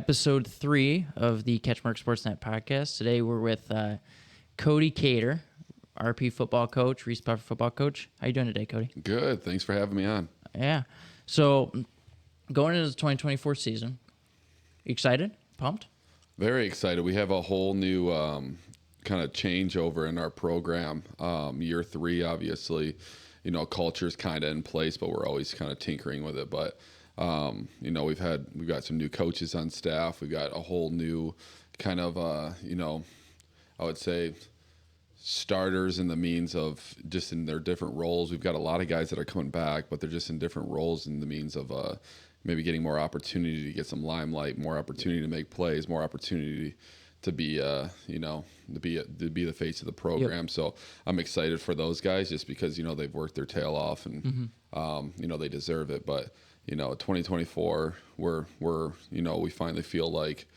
episode 3 of the CatchMark SportsNet podcast. Today we're with Cody Cater, RP football coach, Reese Puffer football coach. How you doing today, Cody? Good. Thanks for having me on. Yeah. So going into the 2024 season, you excited? Pumped? Very excited. We have a whole new kind of changeover in our program. Year 3, obviously, culture's kind of in place, but we're always kind of tinkering with it. But we've got some new coaches on staff. We've got a whole new kind of I would say starters in the means of just in their different roles. We've got a lot of guys that are coming back, but they're just in different roles in the means of maybe getting more opportunity to get some limelight, more opportunity to make plays, more opportunity to be to be the face of the program. Yep. So I'm excited for those guys just because they've worked their tail off and they deserve it. But 2024 we finally feel like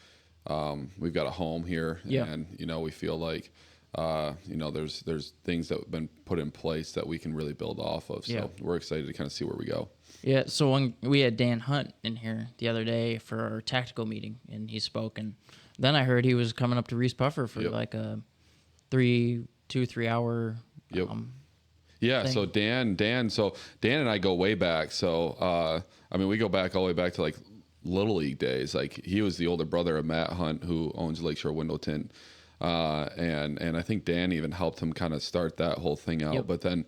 we've got a home here. Yeah. And we feel like there's things that have been put in place that we can really build off of. So we're excited to kind of see where we go. Yeah, so when we had Dan Hunt in here the other day for our tactical meeting, and he spoke, and then I heard he was coming up to Reese Puffer for like a 3 hour thing. So Dan and I go way back. So we go back all the way back to like Little League days. Like he was the older brother of Matt Hunt, who owns Lakeshore Windleton. And I think Dan even helped him kind of start that whole thing out. Yep. But then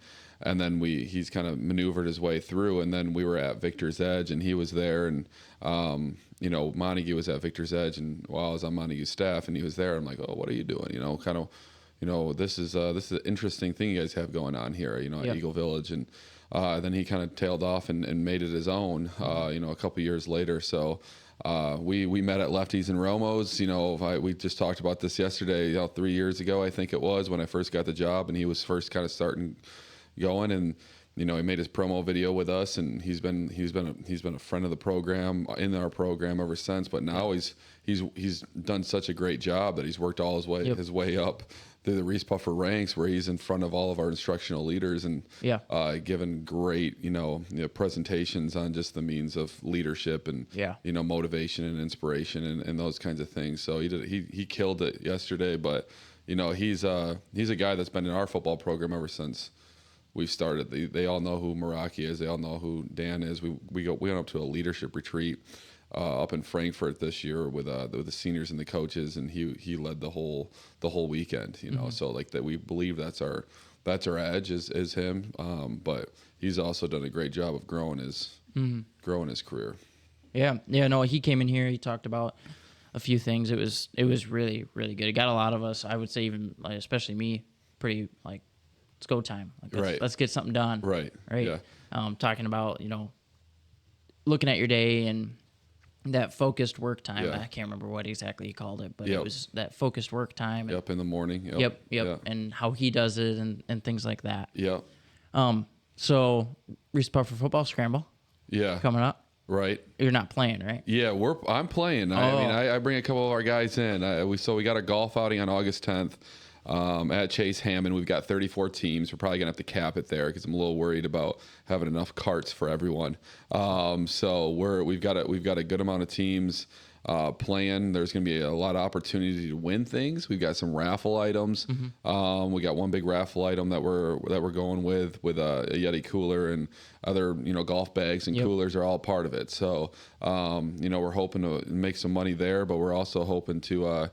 he's kind of maneuvered his way through, and then we were at Victor's Edge and he was there, and Montague was at Victor's Edge, and while I was on Montague's staff and he was there, I'm like, oh, what are you doing? This is an interesting thing you guys have going on here, at Eagle Village. And then he kind of tailed off and made it his own, a couple years later. So we met at Lefties and Romo's. We just talked about this yesterday, 3 years ago, I think it was, when I first got the job, and he was first kind of starting going, and he made his promo video with us, and he's been a friend of the program, in our program ever since. But now he's done such a great job that he's worked all his way up through the Reese Puffer ranks, where he's in front of all of our instructional leaders and given great presentations on just the means of leadership and motivation and inspiration and those kinds of things. So he killed it yesterday. But he's a guy that's been in our football program ever since we've started. They all know who Meraki is. They all know who Dan is. We went up to a leadership retreat up in Frankfurt this year with the seniors and the coaches, and he led the whole weekend. So like that, we believe that's our edge is him. But he's also done a great job of growing his career. Yeah. No, he came in here. He talked about a few things. It was really, really good. It got a lot of us, I would say, even like, especially me, pretty like, it's go time. Like, let's get something done. Right. Yeah. Talking about, looking at your day and that focused work time. I can't remember what exactly he called it, but it was that focused work time. Yep, in the morning. Yep. And how he does it and things like that. Yep. So Reese Puffer football scramble. Yeah. Coming up. Right. You're not playing, right? Yeah, I'm playing. I bring a couple of our guys in. We got a golf outing on August 10th. At Chase Hammond. We've got 34 teams. We're probably gonna have to cap it there because I'm a little worried about having enough carts for everyone. So we've got a good amount of teams playing. There's gonna be a lot of opportunity to win things. We've got some raffle items. We got one big raffle item that we're going with a Yeti cooler, and other golf bags and coolers are all part of it. So we're hoping to make some money there, but we're also hoping to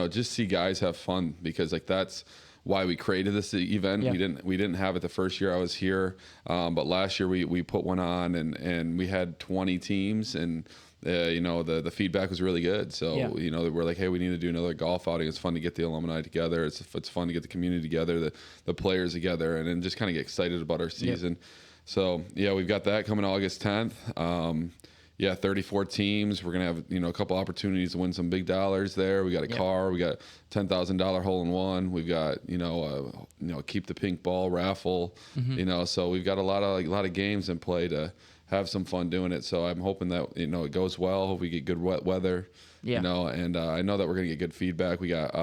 just see guys have fun, because like that's why we created this event. We didn't have it the first year I was here, but last year we put one on, and we had 20 teams, and the feedback was really good. So we're like, hey, we need to do another golf outing. It's fun to get the alumni together. It's fun to get the community together, the players together, and then just kind of get excited about our season. So we've got that coming August 10th. 34 teams. We're gonna have a couple opportunities to win some big dollars there. We got a car. We got $10,000 hole in one. We've got keep the pink ball raffle. So we've got a lot of games in play to have some fun doing it. So I'm hoping that it goes well. Hope we get good wet weather. And I know that we're gonna get good feedback. We got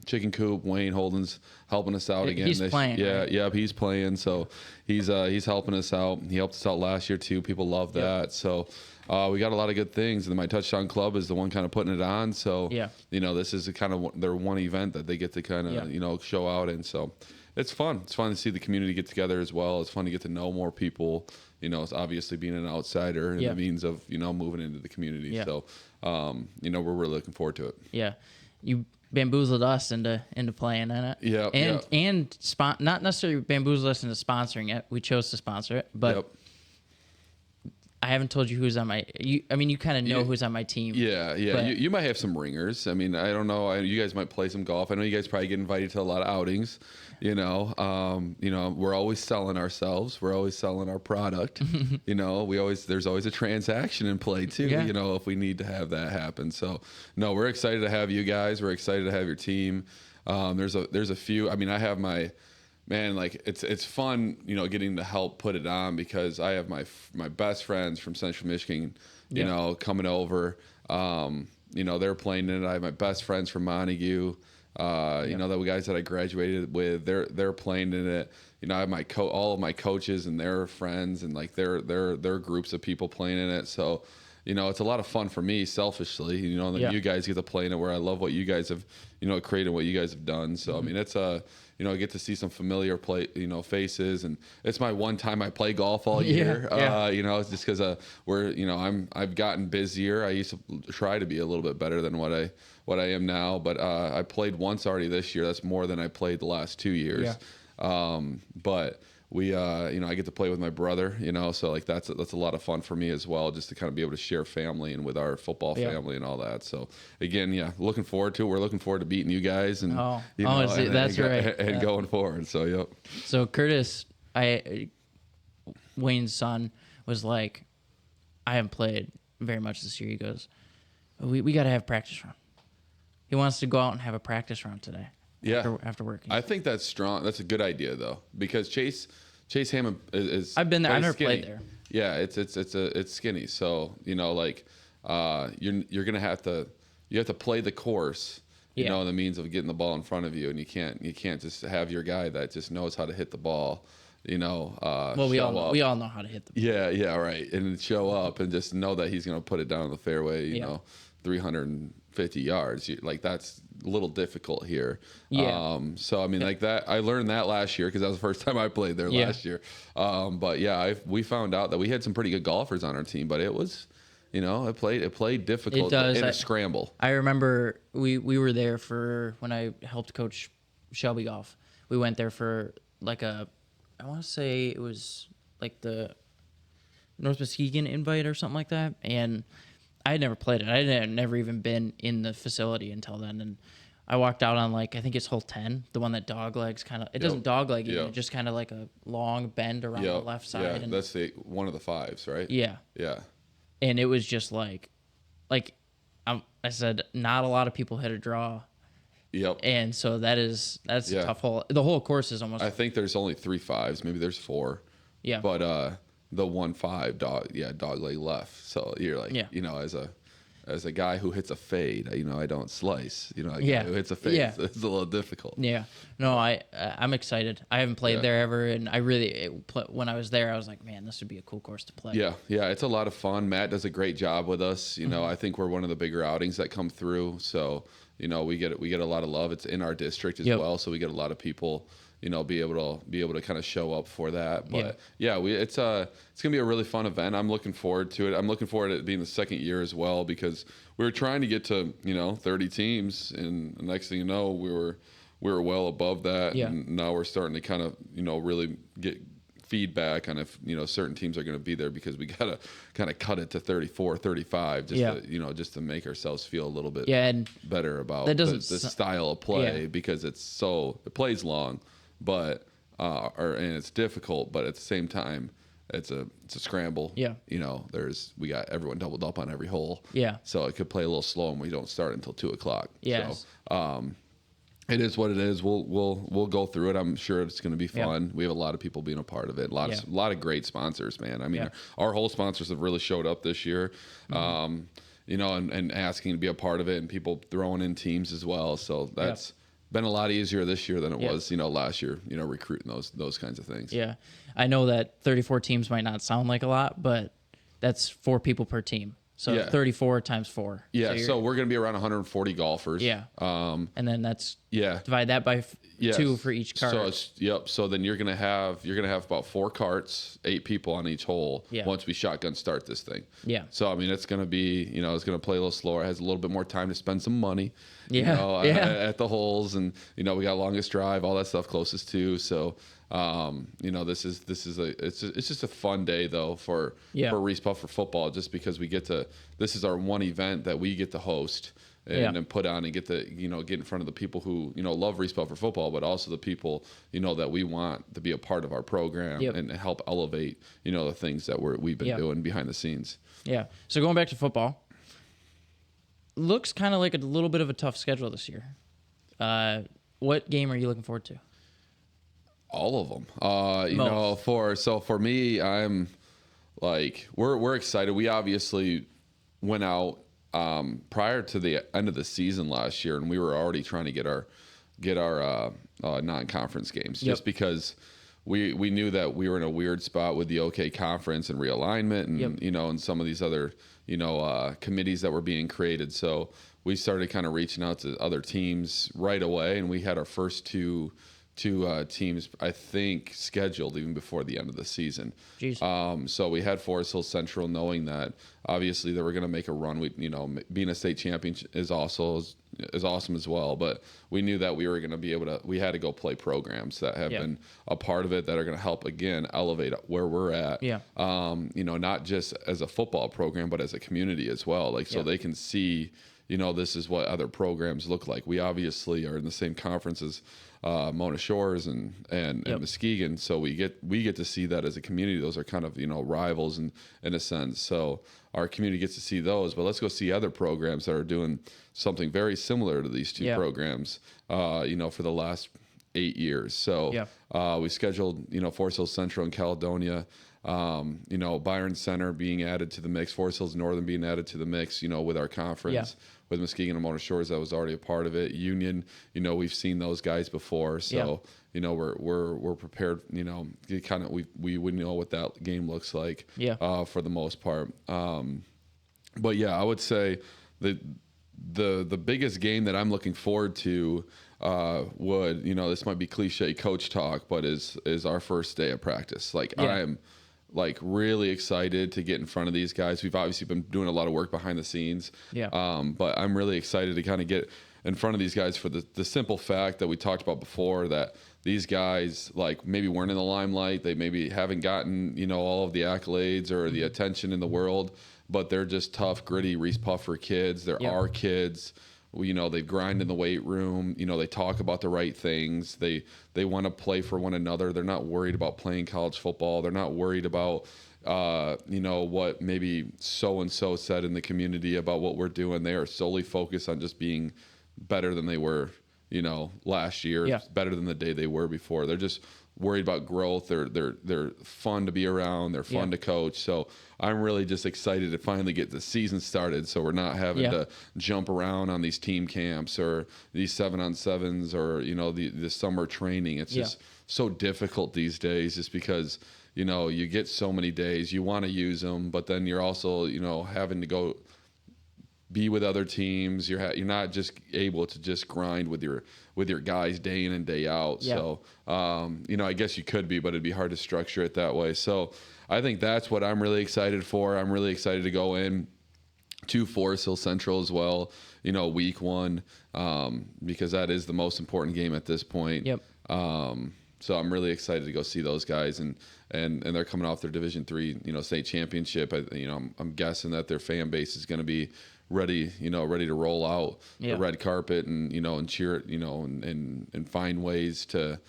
Chicken Coop, Wayne Holden's helping us out again. He's playing. Right? He's playing. So he's helping us out. He helped us out last year too. People love that. So we got a lot of good things. And my touchdown club is the one kind of putting it on. So, this is kind of their one event that they get to kind of, show out in. So it's fun. It's fun to see the community get together as well. It's fun to get to know more people. It's obviously being an outsider and the means of, moving into the community. Yeah. So, we're really looking forward to it. Yeah. You bamboozled us into playing in it. Yeah. And not necessarily bamboozled us into sponsoring it. We chose to sponsor it, but I haven't told you who's on my. You kind of know who's on my team. Yeah. You might have some ringers. I mean, I don't know. You guys might play some golf. I know you guys probably get invited to a lot of outings. We're always selling ourselves. We're always selling our product. There's always a transaction in play too. Yeah. If we need to have that happen. So no, we're excited to have you guys. We're excited to have your team. There's a few. I mean, I have my. Man, like it's fun, getting to help put it on because I have my best friends from Central Michigan, coming over. They're playing in it. I have my best friends from Montague. The guys that I graduated with, they're playing in it. I have all of my coaches and their friends and like their groups of people playing in it. So, it's a lot of fun for me selfishly. You guys get to play in it where I love what you guys have, created, what you guys have done. So I mean, it's I get to see some familiar faces, and it's my one time I play golf all year. It's just because I've gotten busier. I used to try to be a little bit better than what I am now, but I played once already this year. That's more than I played the last 2 years. Yeah. But we I get to play with my brother, so like that's a lot of fun for me as well, just to kind of be able to share family and with our football family and all that. So again, looking forward to it. We're looking forward to beating you guys and that's right. And going forward. So yep. So Curtis, Wayne's son, was like, I haven't played very much this year. He goes, we got to have practice round. He wants to go out and have a practice round today. Yeah. After working. I think that's strong. That's a good idea though, because Chase Hammond is. I've been there. I never skinny. played there. Yeah, it's skinny. So you're gonna have to play the course. The means of getting the ball in front of you, and you can't just have your guy that just knows how to hit the ball. We all know how to hit the ball. Yeah, right. And show up and just know that he's gonna put it down the fairway. 350 yards. Like that's a little difficult here. Yeah. So I mean, like that, I learned that last year because that was the first time I played there last year. But yeah, we found out that we had some pretty good golfers on our team, but it was, it played difficult in a scramble. I remember we were there for when I helped coach Shelby golf. We went there for like I want to say it was like the North Muskegon invite or something like that, and I had never played it. I had never even been in the facility until then. And I walked out on I think it's hole 10, the one that doglegs kind of. It doesn't dogleg you. It's just kind of like a long bend around the left side. Yeah, and that's one of the fives, right? Yeah. Yeah. And it was just I said, not a lot of people hit a draw. Yep. And so that's a tough hole. The whole course is almost. I think there's only 3 fives. Maybe there's 4. Yeah. But the 1-5 dog leg left. So you're like, as a guy who hits a fade, I don't slice. A guy who hits a fade, it's a little difficult. Yeah. No, I'm excited. I haven't played there ever, and I really when I was there, I was like, man, this would be a cool course to play. Yeah, it's a lot of fun. Matt does a great job with us. I think we're one of the bigger outings that come through. So we get a lot of love. It's in our district as well, so we get a lot of people. Be able to kind of show up for that. But it's gonna be a really fun event. I'm looking forward to it. I'm looking forward to it being the second year as well, because we were trying to get to 30 teams, and the next thing you know, we were well above that. Yeah. And now we're starting to kind of really get feedback on if certain teams are going to be there, because we gotta kind of cut it to 34, 35 just to make ourselves feel a little bit better about the style of play, because it plays long. But and it's difficult, but at the same time, it's a scramble. Yeah. We got everyone doubled up on every hole. Yeah. So it could play a little slow, and we don't start until 2:00. Yeah. So it is what it is. We'll go through it. I'm sure it's going to be fun. Yeah. We have a lot of people being a part of it. A lot of great sponsors, man. I mean, our whole sponsors have really showed up this year. Mm-hmm. And asking to be a part of it, and people throwing in teams as well. So that's been a lot easier this year than it was, last year, recruiting those kinds of things. Yeah. I know that 34 teams might not sound like a lot, but that's 4 people per team. So 34 times 4. Yeah, so we're going to be around 140 golfers. Yeah. And then that's divide that by 2 for each cart. So So then you're going to have about 4 carts, 8 people on each hole. Yeah. Once we shotgun start this thing. Yeah. So I mean, it's going to be it's going to play a little slower. It has a little bit more time to spend some money. Yeah. At the holes, and we got longest drive, all that stuff closest to. So this is it's just a fun day though for Reese Puffer football, just because this is our one event that we get to host and put on and get to get in front of the people who love Reese Puffer football, but also the people that we want to be a part of our program and help elevate the things that we've been doing behind the scenes. Yeah. So going back to football, looks kind of like a little bit of a tough schedule this year. What game are you looking forward to? All of them. For me, I'm like, we're excited. We obviously went out prior to the end of the season last year, and we were already trying to get our non-conference games, just because we knew that we were in a weird spot with the OK Conference and realignment, and and some of these other committees that were being created. So we started kind of reaching out to other teams right away, and we had our first two teams, I think, scheduled even before the end of the season. So we had Forest Hill Central, knowing that obviously they were going to make a run. Being a state champion is awesome as well. But we knew that we were going to be able to. We had to go play programs that have been a part of it, that are going to help again elevate where we're at. Yeah. Not just as a football program, but as a community as well. So they can see. This is what other programs look like. We obviously are in the same conference as Mona Shores and Muskegon, so we get to see that as a community. Those are kind of rivals in a sense. So our community gets to see those, but let's go see other programs that are doing something very similar to these two programs. For the last 8 years. So we scheduled Forest Hills Central and Caledonia. Byron Center being added to the mix, Forest Hills Northern being added to the mix, with our conference, with Muskegon and Mona Shores, that was already a part of it. Union, we've seen those guys before, so we're prepared. We know what that game looks like, for the most part. But I would say the biggest game that I'm looking forward to this might be cliche coach talk, but is our first day of practice. I'm really excited to get in front of these guys. We've obviously been doing a lot of work behind the scenes. But I'm really excited to kind of get in front of these guys for the simple fact that we talked about before, that these guys maybe weren't in the limelight. They maybe haven't gotten, all of the accolades or the attention in the world, but they're just tough, gritty Reese Puffer kids. They're our kids. They grind in the weight room. They talk about the right things. They want to play for one another. They're not worried about playing college football. They're not worried about, what maybe so-and-so said in the community about what we're doing. They are solely focused on just being better than they were, last year, better than the day they were before. They're just worried about growth. They're fun to be around. They're fun to coach. So I'm really just excited to finally get the season started, so we're not having to jump around on these team camps or these 7-on-7s or the summer training. It's just so difficult these days, just because you get so many days, you want to use them, but then you're also having to go be with other teams. You're not just able to just grind with your guys day in and day out. So I guess you could be, but it'd be hard to structure it that way. So I think that's what I'm really excited for. I'm really excited to go in to Forest Hill Central as well, week 1, because that is the most important game at this point. So I'm really excited to go see those guys, and they're coming off their Division III, state championship. I'm guessing that their fan base is going to be ready to roll out the red carpet and cheer it, and find ways to,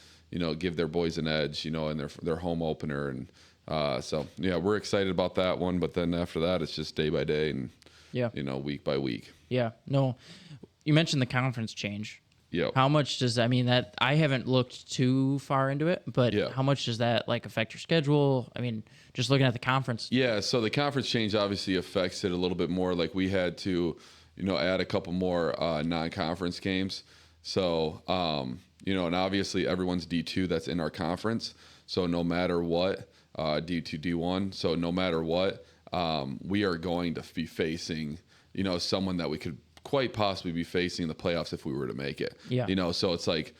give their boys an edge, in their home opener. And we're excited about that one. But then after that, it's just day by day and week by week. No, you mentioned the conference change. Yeah. How much does that I haven't looked too far into it, but how much does that affect your schedule? I mean, just looking at the conference. Yeah. So the conference change obviously affects it a little bit more. We had to, add a couple more non-conference games. So, and obviously everyone's D2 that's in our conference. So no matter what, D2, D1. So no matter what, we are going to be facing, someone that we could quite possibly be facing in the playoffs if we were to make it. Yeah. So it's like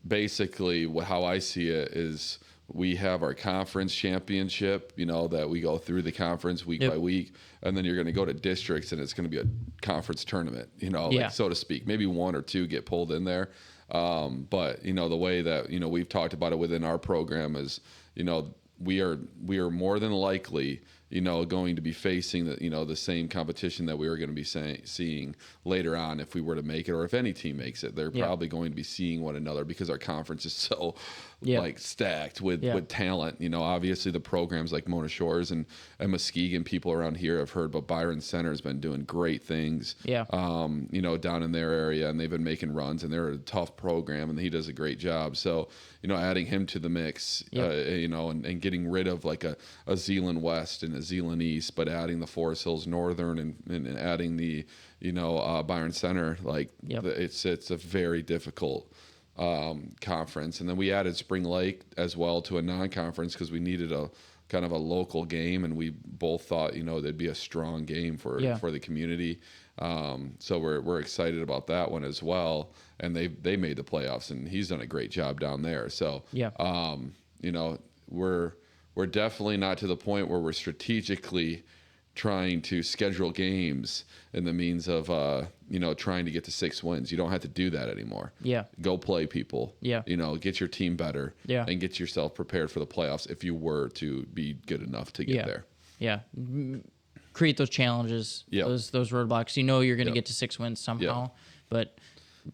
basically how I see it is we have our conference championship, that we go through the conference week by week, and then you're going to go to districts and it's going to be a conference tournament, like, so to speak. Maybe one or two get pulled in there. But the way that, we've talked about it within our program is, we are more than likely, going to be facing the same competition that we are going to be seeing later on if we were to make it, or if any team makes it. They're probably going to be seeing one another because our conference is so like stacked with talent. Obviously the programs like Mona Shores and Muskegon, people around here have heard, but Byron Center has been doing great things. Down in their area, and they've been making runs, and they're a tough program, and he does a great job. So adding him to the mix, and getting rid of like a Zeeland West and a Zeeland East, but adding the Forest Hills Northern and adding the Byron Center, like it's a very difficult conference. And then we added Spring Lake as well to a non-conference because we needed a kind of a local game, and we both thought there'd be a strong game for the community. So we're excited about that one as well, and they made the playoffs, and he's done a great job down there. So we're definitely not to the point where we're strategically trying to schedule games in the means of trying to get to 6 wins. You don't have to do that anymore. Go play people. Get your team better. And get yourself prepared for the playoffs if you were to be good enough to get there. Create those challenges, those roadblocks. You're going to get to 6 wins somehow, but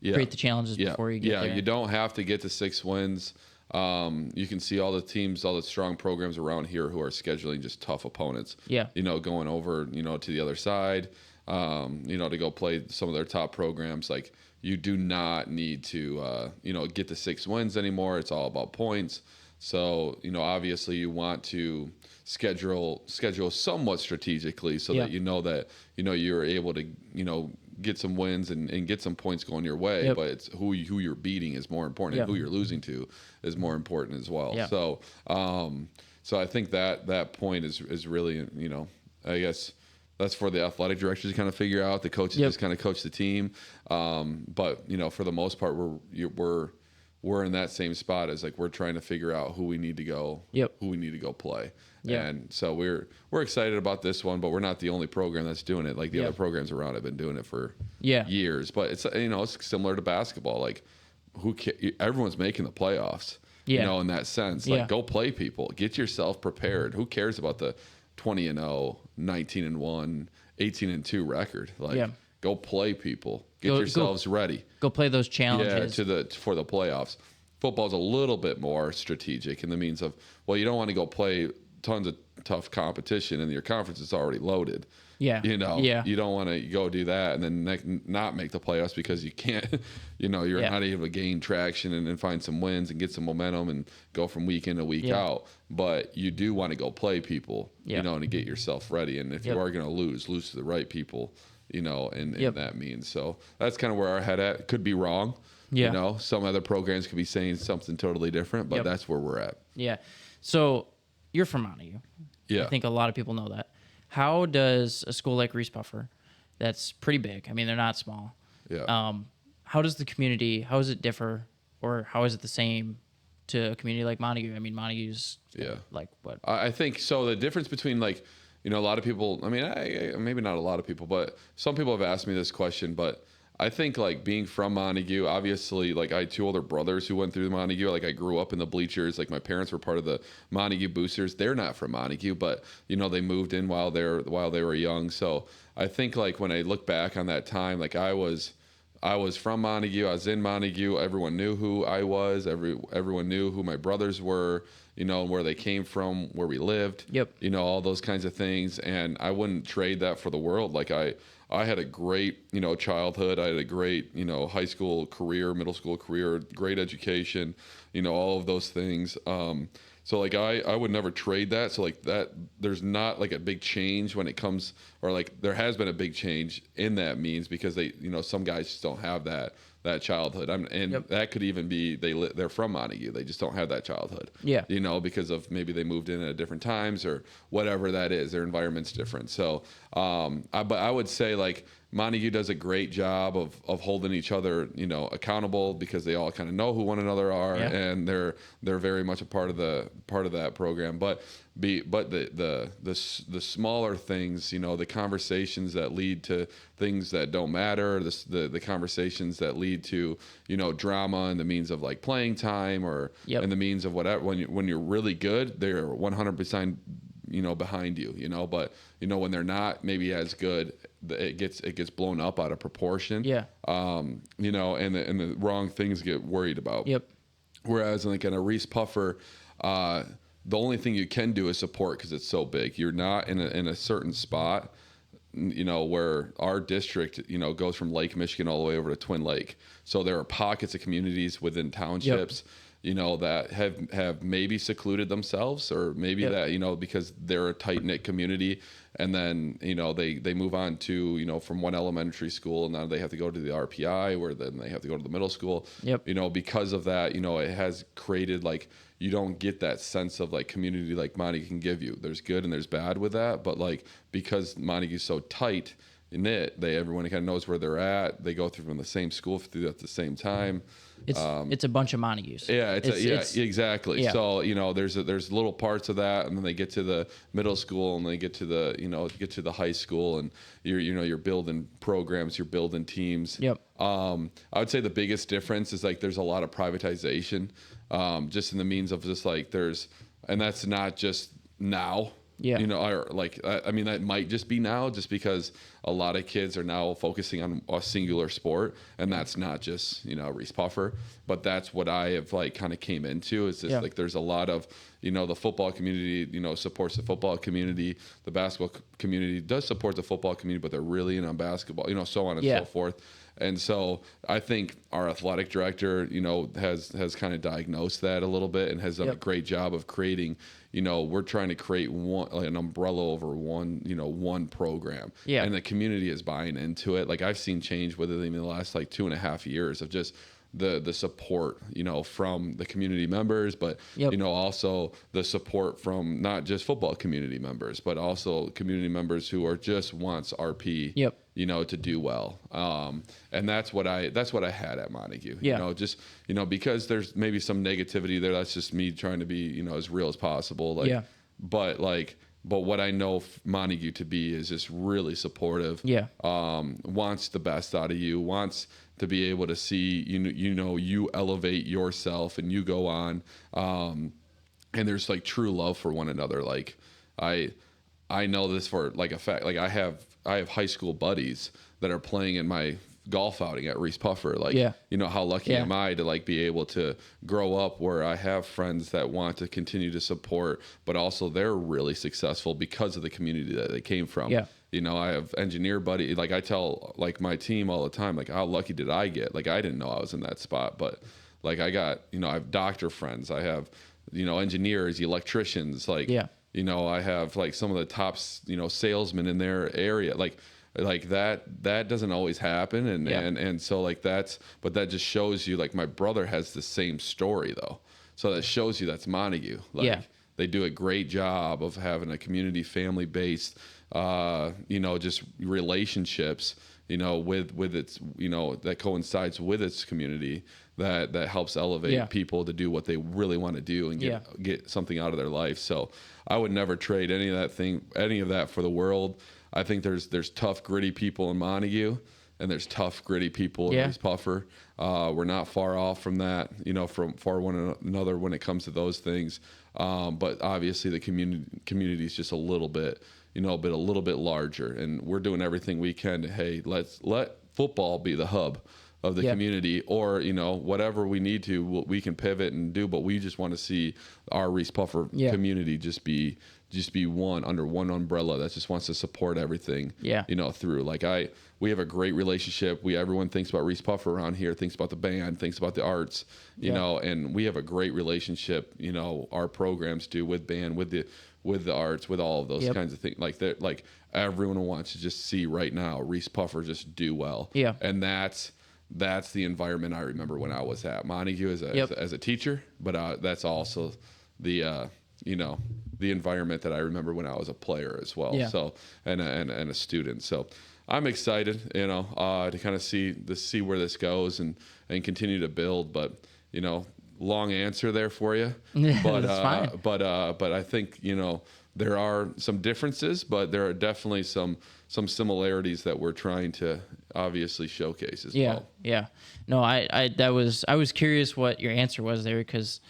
create the challenges before you get there. You don't have to get to 6 wins. You can see all the teams, all the strong programs around here who are scheduling just tough opponents. Going over, to the other side, to go play some of their top programs. Like, you do not need to, get to 6 wins anymore. It's all about points. So, obviously you want to schedule somewhat strategically so that that you're able to get some wins and get some points going your way. But it's who you're beating is more important, and who you're losing to is more important as well. So I think that point is really, I guess that's for the athletic directors to kind of figure out. The coaches just kind of coach the team. But for the most part, we're in that same spot as like we're trying to figure out who we need to go play. And so we're excited about this one, but we're not the only program that's doing it. Like the other programs around have been doing it for years. But it's it's similar to basketball. Like everyone's making the playoffs. In that sense. Like go play people. Get yourself prepared. Who cares about the 20-0, 19-1, 18-2 record? Like go play people. Get yourselves ready. Go play those challenges. For the playoffs. Football's a little bit more strategic in the means of, well, you don't want to go play tons of tough competition and your conference is already loaded. You don't want to go do that and then not make the playoffs because you can't, you're not able to gain traction and find some wins and get some momentum and go from week in to week out. But you do want to go play people, and to get yourself ready. And if you are going to lose to the right people, in that means. So that's kind of where our head at. Could be wrong. Some other programs could be saying something totally different, but that's where we're at. So you're from Montague. I think a lot of people know that. How does a school like Reese Puffer, that's pretty big, I mean, they're not small. How does the community, how does it differ, or how is it the same to a community like Montague? I mean, Montague's like what? I think so. The difference between like, a lot of people, I mean, maybe not a lot of people, but some people have asked me this question, but I think like being from Montague, obviously, like I had 2 older brothers who went through Montague. Like I grew up in the bleachers. Like my parents were part of the Montague Boosters. They're not from Montague, but they moved in while they were young. So I think like when I look back on that time, like I was from Montague. I was in Montague. Everyone knew who I was. Everyone knew who my brothers were. Where they came from, where we lived. All those kinds of things. And I wouldn't trade that for the world. Like I had a great, childhood. I had a great, high school career, middle school career, great education, all of those things. So like I would never trade that. So like that, there's not like a big change when it comes, or like there has been a big change in that means because they, some guys just don't have that that childhood. And that could even be they're from Montague. They just don't have that childhood. Yeah. You know, because of maybe they moved in at different times or whatever that is. Their environment's different. So, but I would say like Montague does a great job of holding each other, you know, accountable because they all kind of know who one another are, and they're very much a part of that program. But the smaller things, you know, the conversations that lead to things that don't matter, the conversations that lead to, you know, drama and the means of like playing time or and the means of whatever. When you're really good, they're 100%, you know, behind you, you know. But you know, when they're not maybe as good, it gets blown up out of proportion. Yeah. You know, and the wrong things get worried about. Yep. Whereas like in a Reese Puffer, the only thing you can do is support because it's so big. You're not in a certain spot, you know, where our district, you know, goes from Lake Michigan all the way over to Twin Lake. So there are pockets of communities within townships, you know, that have maybe secluded themselves or maybe that, you know, because they're a tight knit community. And then, you know, they move on to, you know, from one elementary school and now they have to go to the RPI where then they have to go to the middle school. You know, because of that, you know, it has created like, you don't get that sense of like community like Montague can give you. There's good and there's bad with that. But like, because Montague's so tight knit, everyone kind of knows where they're at. They go through from the same school through at the same time. It's a bunch of Montagues. Yeah, exactly. Yeah. So, you know, there's little parts of that, and then they get to the middle school, and they get to the high school, and you're building programs, you're building teams. I would say the biggest difference is like there's a lot of privatization, just in the means of just like and that's not just now. You know, or like, I mean, that might just be now just because a lot of kids are now focusing on a singular sport, and that's not just, you know, Reese Puffer, but that's what I have like kind of came into is just like, there's a lot of, you know, the football community, you know, supports the football community, the basketball community does support the football community, but they're really in on basketball, you know, so on and so forth. And so I think our athletic director, you know, has kind of diagnosed that a little bit and has done a great job of creating, you know, we're trying to create an umbrella over one program. And the community is buying into it. Like I've seen change with it in the last like 2.5 years of just the support, you know, from the community members, but you know, also the support from not just football community members, but also community members who are just wants RP, you know, to do well. And that's what I had at Montague, you know, just, you know, because there's maybe some negativity there. That's just me trying to be, you know, as real as possible. Like, but what I know Montague to be is just really supportive. Wants the best out of you, wants to be able to see, you elevate yourself and you go on. And there's like true love for one another. Like I know this for like a fact, like I have high school buddies that are playing in my golf outing at Reese Puffer. Like, you know, how lucky am I to like be able to grow up where I have friends that want to continue to support, but also they're really successful because of the community that they came from. You know, I have engineer buddy, like I tell like my team all the time, like how lucky did I get? Like I didn't know I was in that spot, but like I got, you know, I have doctor friends, I have, you know, engineers, electricians, like, you know, I have like some of the top, you know, salesmen in their area, like that doesn't always happen. And so like but that just shows you like my brother has the same story though. So that shows you that's Montague. Like they do a great job of having a community family based, you know, just relationships, you know, with its, you know, that coincides with its community that helps elevate people to do what they really want to do and get something out of their life. So I would never trade any of that for the world. I think there's tough, gritty people in Montague, and there's tough, gritty people in Reese Puffer. We're not far off from that, you know, from one another when it comes to those things. But obviously, the community is just a little bit, you know, a little bit larger, and we're doing everything we can to let football be the hub of the community, or, you know, whatever we need to, we can pivot and do. But we just want to see our Reese Puffer community just be one under one umbrella that just wants to support everything, you know, through. Like we have a great relationship. Everyone thinks about Reese Puffer around here, thinks about the band, thinks about the arts, you know, and we have a great relationship, you know, our programs do with band, with the arts, with all of those kinds of things. Like everyone wants to just see right now Reese Puffer just do well. And that's the environment I remember when I was at Montague as a teacher, but that's also the the environment that I remember when I was a player as well. Yeah. So and a student. So I'm excited, to kind of see where this goes and continue to build. But long answer there for you. But that's fine. But I think there are some differences, but there are definitely some similarities that we're trying to obviously showcase as well. Yeah. No, I was curious what your answer was there, because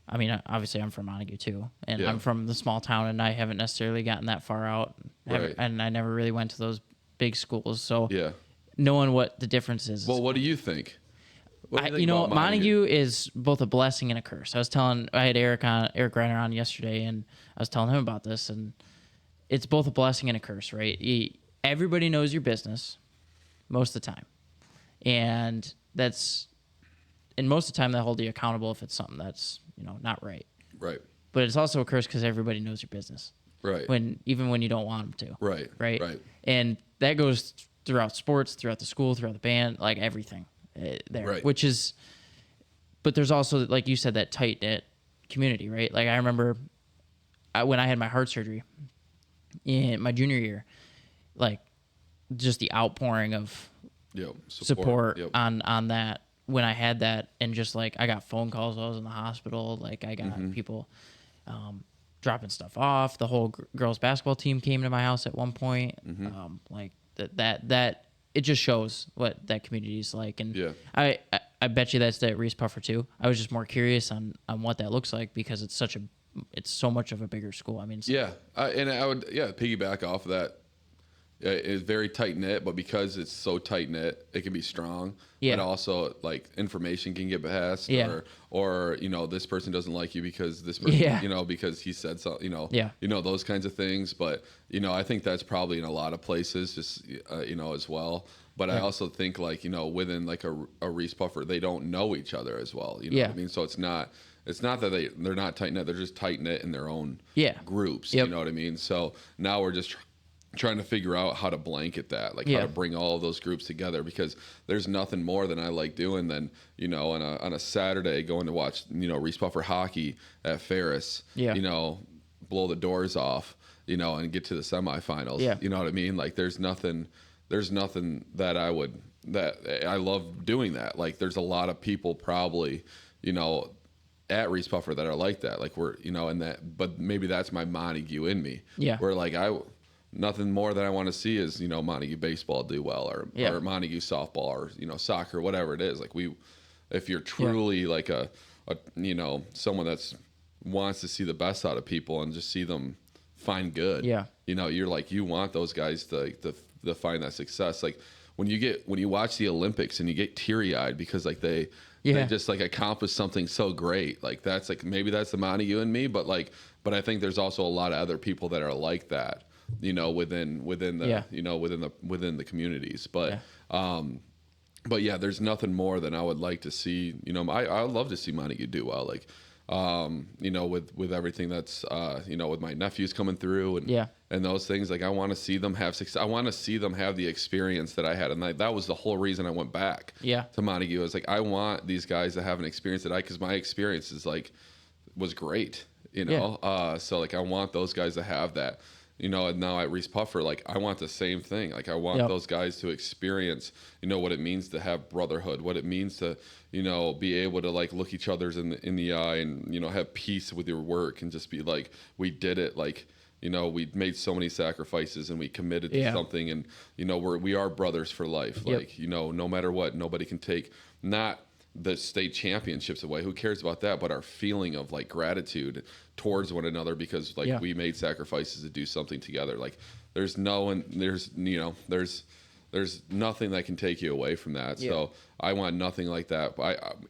I mean, obviously I'm from Montague too, and I'm from the small town, and I haven't necessarily gotten that far out, and I never really went to those big schools. So knowing what the difference is. Well, what do you think? Montague is both a blessing and a curse. I had Eric Reiner on yesterday, and I was telling him about this, and it's both a blessing and a curse, right? Everybody knows your business most of the time, and most of the time they hold you accountable if it's something that's not right. Right. But it's also a curse because everybody knows your business. Right. Even when you don't want them to. Right. Right. Right. And that goes throughout sports, throughout the school, throughout the band, like everything there. Right. But there's also, like you said, that tight knit community, right? Like I remember when I had my heart surgery in my junior year, like just the outpouring of support on that. When I had that, and just like I got phone calls while I was in the hospital, like I got people dropping stuff off. The whole girls basketball team came to my house at one point. Like that it just shows what that community is like. And I bet you that's at Reese Puffer too. I was just more curious on what that looks like, because it's so much of a bigger school. I mean, and I would piggyback off of that. It's very tight knit, but because it's so tight knit, it can be strong. But also, like, information can get passed, or this person doesn't like you because this person, because he said so, those kinds of things. But I think that's probably in a lot of places, just as well. But I also think, like, within like a Reese Puffer, they don't know each other as well. You know what I mean? So it's not that they're not tight knit; they're just tight knit in their own groups. You know what I mean? So now we're just trying to figure out how to blanket that, like how to bring all of those groups together, because there's nothing more than I like doing than on a Saturday going to watch Reese Puffer hockey at Ferris, blow the doors off, and get to the semifinals. You know what I mean? Like there's nothing that I love doing that. Like there's a lot of people probably at Reese Puffer that are like that, like we're in that, but maybe that's my Montague in me, where like nothing more that I want to see is, Montague baseball do well, or Montague softball, or, soccer, whatever it is. Like if you're truly like a someone that's wants to see the best out of people and just see them find good. You're like, you want those guys to find that success. Like when you watch the Olympics and you get teary eyed because like they just like accomplish something so great. Like that's like, maybe that's the Montague in me, but I think there's also a lot of other people that are like that. Within the communities, but there's nothing more than I would like to see. I would love to see Montague do well, like, with everything that's, with my nephews coming through and those things. Like I want to see them have success. I want to see them have the experience that I had, and that was the whole reason I went back to Montague. It's like I want these guys to have an experience because my experience was great. So like I want those guys to have that. And now at Reese Puffer, like I want the same thing. Like I want those guys to experience, what it means to have brotherhood, what it means to, be able to like look each other's in the eye and, have peace with your work and just be like, we did it. Like, we made so many sacrifices and we committed to something, and, we are brothers for life. Like, no matter what, nobody can take not the state championships away. Who cares about that? But our feeling of like gratitude towards one another, because like we made sacrifices to do something together. Like there's nothing that can take you away from that. So I want nothing like that.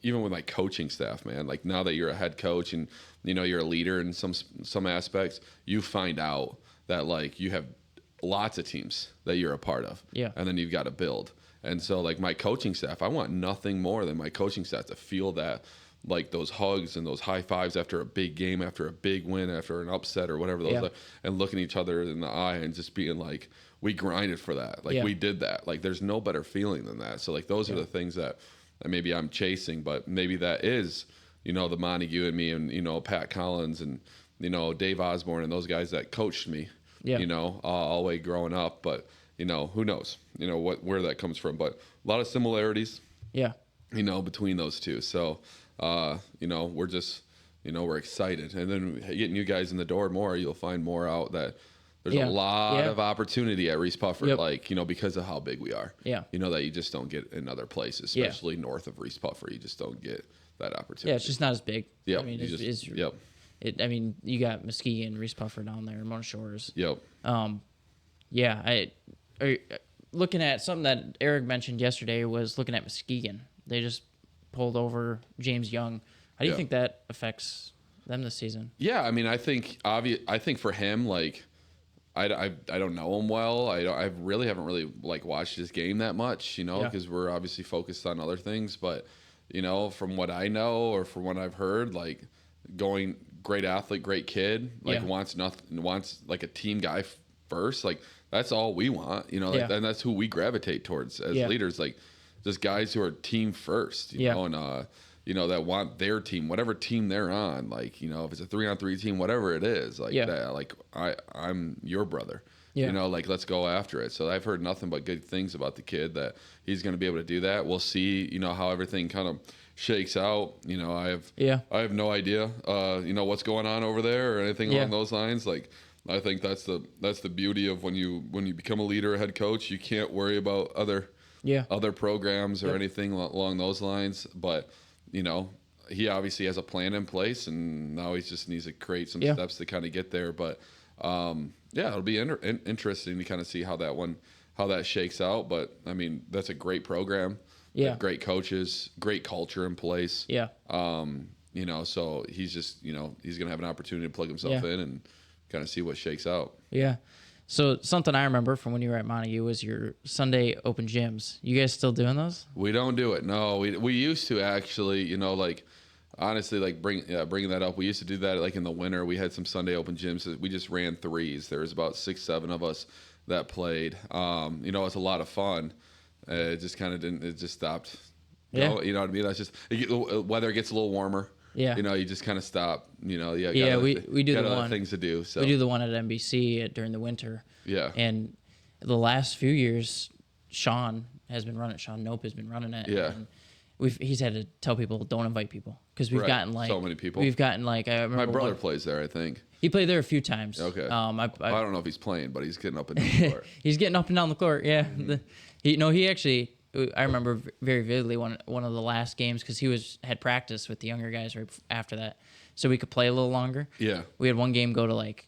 Even with my coaching staff, man, like now that you're a head coach and you're a leader in some aspects, you find out that like you have lots of teams that you're a part of, and then you've got to build. And so like my coaching staff, I want nothing more than my coaching staff to feel that, like those hugs and those high fives after a big game, after a big win, after an upset or whatever those are, and looking each other in the eye and just being like, we grinded for that. Like we did that. Like there's no better feeling than that. So like those are the things that maybe I'm chasing, but maybe that is, you know, the Montague and me and, you know, Pat Collins and, you know, Dave Osborne and those guys that coached me, you know, all the way growing up. But, you know, who knows, you know, where that comes from, but a lot of similarities, you know, between those two. So, you know, we're just, you know, we're excited. And then getting you guys in the door more, you'll find more out that there's a lot of opportunity at Reese Puffer, like, you know, because of how big we are. You know, that you just don't get in other places, especially north of Reese Puffer. You just don't get that opportunity. Yeah, it's just not as big. I mean, I mean, you got Muskegon, Reese Puffer down there, Mona Shores. Looking at something that Eric mentioned yesterday was looking at Muskegon. They just pulled over James Young. How do you think that affects them this season? Yeah, I mean, I think for him, like, I don't know him well. I really haven't really like watched his game that much, you know, because we're obviously focused on other things. But you know, from what I know or from what I've heard, like great athlete, great kid, like wants like a team guy first. Like that's all we want, you know. Like, and that's who we gravitate towards as leaders. Like just guys who are team first, you know, and you know, that want their team, whatever team they're on. Like, you know, if it's a 3-on-3 team, whatever it is, like that, like I'm your brother, you know, like let's go after it. So I've heard nothing but good things about the kid, that he's going to be able to do that. We'll see, you know, how everything kind of shakes out. You know, I have no idea, you know, what's going on over there or anything along those lines. Like, I think that's the beauty of when you become a leader, a head coach, you can't worry about other programs or anything along those lines. But you know, he obviously has a plan in place, and now he just needs to create some steps to kind of get there. But it'll be interesting to kind of see how that shakes out. But I mean, that's a great program, great coaches, great culture in place. You know, so he's just, you know, he's gonna have an opportunity to plug himself in and kind of see what shakes out. So something I remember from when you were at Montague was your Sunday open gyms. You guys still doing those? We don't do it. No, we used to actually, you know, like honestly, like bringing that up. We used to do that like in the winter. We had some Sunday open gyms. We just ran threes. There was about 6-7 of us that played. You know, it's a lot of fun. It just kind of didn't. It just stopped. You know what I mean? That's just weather gets a little warmer. You know, you just kind of stop. You know, we do the one things to do. So we do the one at NBC during the winter. And the last few years, Sean Nope has been running it. And he's had to tell people don't invite people because we've gotten like so many people. We've gotten like I remember my brother plays there. I think he played there a few times. Okay. I don't know if he's playing, but he's getting up and down the court. He's getting up and down the court. Yeah. He actually. I remember very vividly one of the last games because he had practice with the younger guys right after that, so we could play a little longer. We had one game go to like,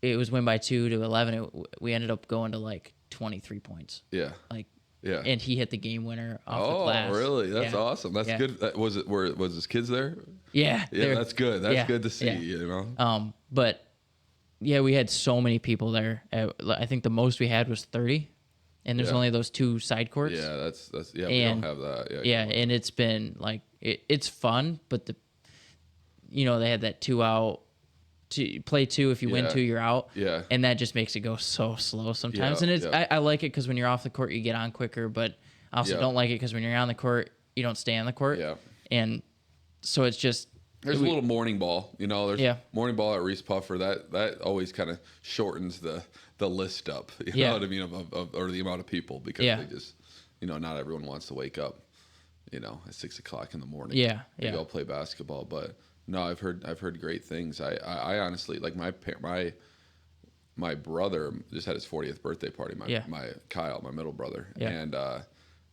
it was win by 2 to 11. We ended up going to like 23 points. And he hit the game winner off the glass. Oh, really? That's awesome. That's good. Was his kids there? Yeah, that's good. That's good to see. You know. But we had so many people there. I think the most we had was 30. And there's only those 2 side courts. That's we don't have that. And it's been like it's fun, but they had that 2 out to play 2. If you win 2, you're out. And that just makes it go so slow sometimes. And I like it because when you're off the court, you get on quicker. But I also don't like it because when you're on the court, you don't stay on the court. And so it's just. There's a little morning ball, you know. There's morning ball at Reese Puffer. That always kind of shortens the list up. You know what I mean, or the amount of people, because they just, you know, not everyone wants to wake up, you know, at 6 o'clock in the morning. To go play basketball. But no, I've heard great things. I honestly, like my brother just had his 40th birthday party. My Kyle, my middle brother, and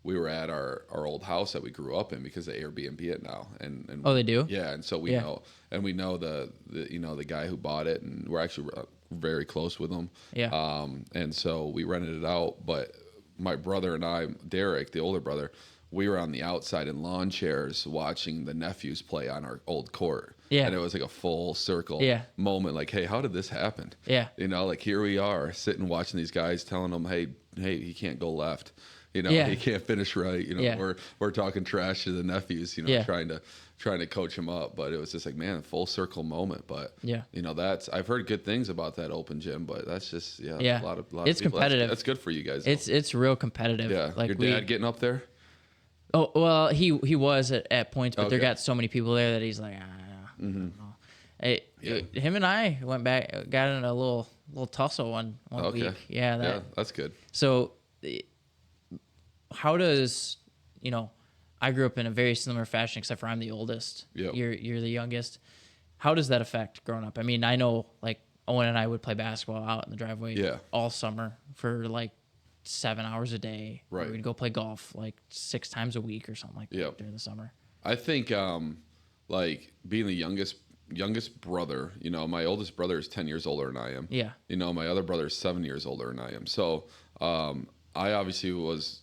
we were at our old house that we grew up in because they Airbnb it now. And they do? Yeah, and so we know, and we know the you know, the guy who bought it, and we're actually very close with him. And so we rented it out, but my brother and I, Derek, the older brother, we were on the outside in lawn chairs watching the nephews play on our old court. And it was like a full circle moment, like, hey, how did this happen? You know, like here we are sitting watching these guys telling them, hey, he can't go left. You know, he can't finish right. You know, we're talking trash to the nephews, you know, trying trying to coach him up, but it was just like, man, full circle moment. But yeah, you know, I've heard good things about that open gym, but that's just a lot of it's people. competitive. That's good for you guys. It's real competitive. Yeah, like your dad getting up there. Oh well, he was at points, but there got so many people there that he's like, him and I went back, got in a little tussle one week. Yeah, that's good. So, how does I grew up in a very similar fashion, except for I'm the oldest. Yep. You're the youngest. How does that affect growing up? I mean, I know like Owen and I would play basketball out in the driveway all summer for like 7 hours a day. Right. We'd go play golf like 6 times a week or something like that during the summer. I think like being the youngest brother, my oldest brother is 10 years older than I am. Yeah. My other brother is 7 years older than I am. So I obviously was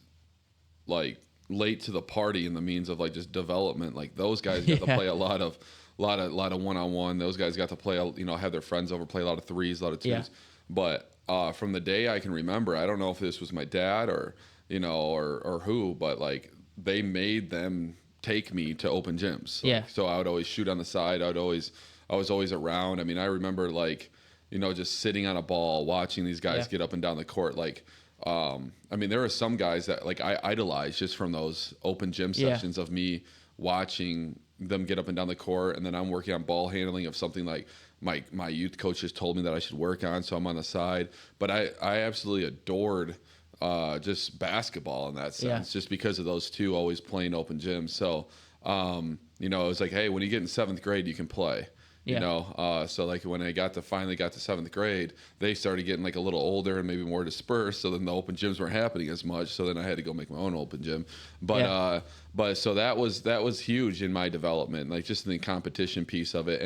like late to the party in the means of like just development. Like those guys got to play a lot of one-on-one. Those guys got to play, have their friends over, play a lot of threes, a lot of twos. Yeah. But from the day I can remember, I don't know if this was my dad or who, but like they made them take me to open gyms. So I would always shoot on the side. I was always around. I mean, I remember like, just sitting on a ball, watching these guys get up and down the court. Like, I mean, there are some guys that like I idolize just from those open gym sessions of me watching them get up and down the court, and then I'm working on ball handling of something like my youth coaches told me that I should work on, so I'm on the side. But I absolutely adored just basketball in that sense, just because of those two always playing open gyms. So it was like, hey, when you get in 7th grade, you can play. So like when I finally got to 7th grade, they started getting like a little older and maybe more dispersed. So then the open gyms weren't happening as much. So then I had to go make my own open gym. But so that was huge in my development, like just in the competition piece of it.